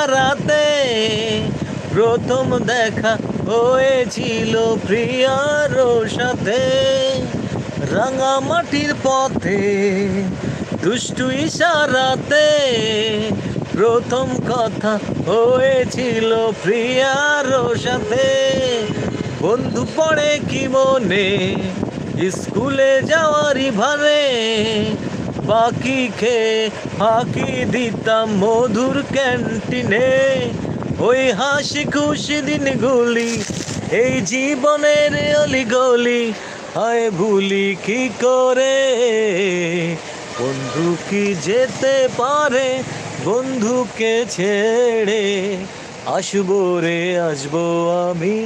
ইশারাতে প্রথম দেখা হয়েছিল প্রিয়ার সাথে। রাঙামাটির পথে দুষ্টু ইশারাতে প্রথম কথা হয়েছিল প্রিয়ার সাথে। বন্ধু পড়ে কি মনে স্কুলে যাওয়ারই ভারে, বাকি খেয়ে ফাঁকি দিতাম মধুর ক্যান্টিনে। ওই হাসি খুশি দিনগুলি এই জীবনের অলিগলি, হায় ভুলি কি করে। বন্ধু কি যেতে পারে বন্ধুকে ছেড়ে, আসবো রে আসবো আমি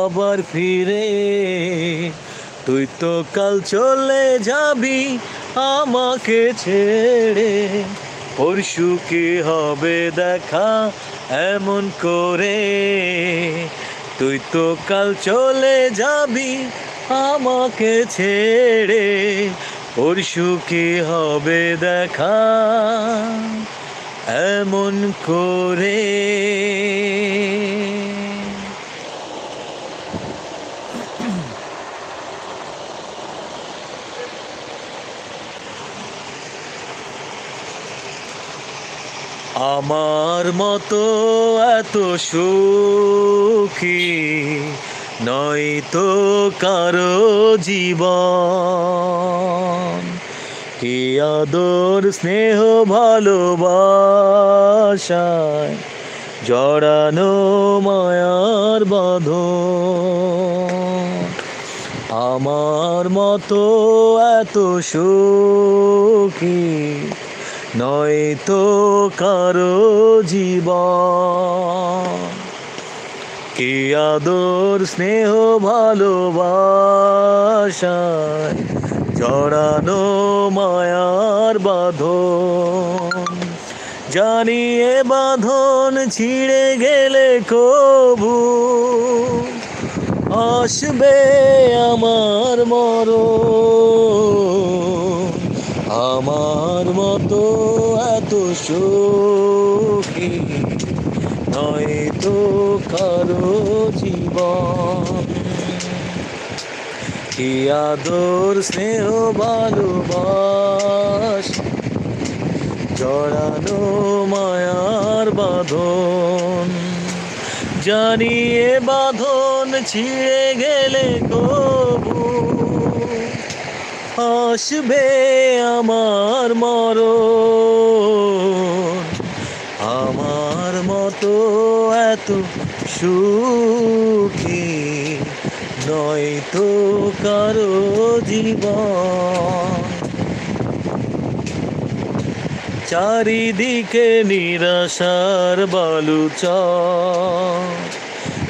আবার ফিরে। তুই তো কাল চলে যাবি আমাকে ছেড়ে, পরশু কি হবে দেখা এমন করে। তুই তো কাল চলে যাবি আমাকে ছেড়ে, পরশু কি হবে দেখা এমন করে। আমার মতো এত সুখী নয় তো কারো জীবন। কি আদর স্নেহ ভালোবাসায় জড়ানো মায়ার বাঁধন। আমার মতো এত সুখী নয় তো কারো জীবন। কি আদর স্নেহ ভালোবাসায় জড়ানো মায়ার বাঁধন। জানি এ বাঁধন ছিঁড়ে গেলে কবু আসবে আমার মরণ। আমার মতো এত সুখী নয় তো কারো জীবন। কি আদর স্নেহ ভালোবাসা জড়ানো মায়ার বাঁধন। জানি এ বাঁধন ছিঁড়ে গেলে কবু আসবে আমার মরণ। আমার মতো এত সুখী নয় তো কারো জীবন। চারিদিকে নিরাশার বালুচর,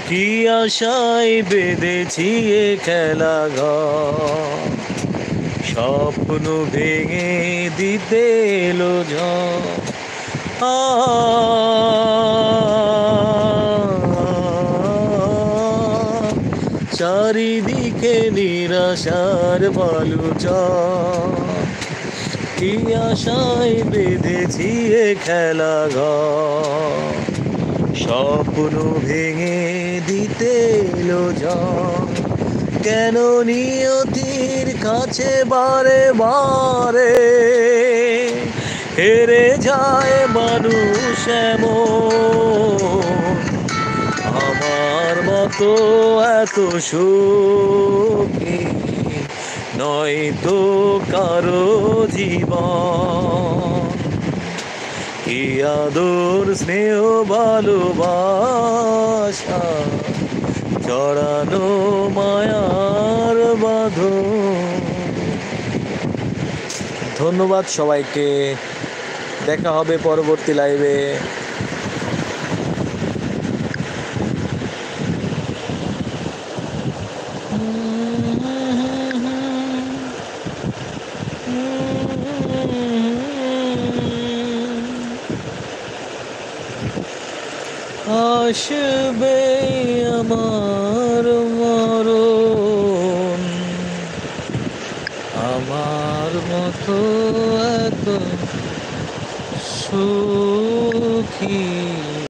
কি আশায় বেঁধেছি এ খেলাঘর। স্বপ্ন ভেঙে দিতে এলো ঝড়। চারিদিকে নিরাশার বালুচর, কি আশায় বেঁধেছি এ খেলাঘর। স্বপ্ন ভেঙে দিতে এলো ঝড়। কেন নিয়তির কাছে বারে বারে হেরে যায় মানুষ এমন। আমার মতো এত সুখী নয় তো কারো জীবন। কি আদর স্নেহ ভালোবাসা জড়ানো মায়ার বাঁধন। ধন্যবাদ সবাইকে, দেখা হবে পরবর্তী লাইভে। আসবে আমার মরণ, আমার মতো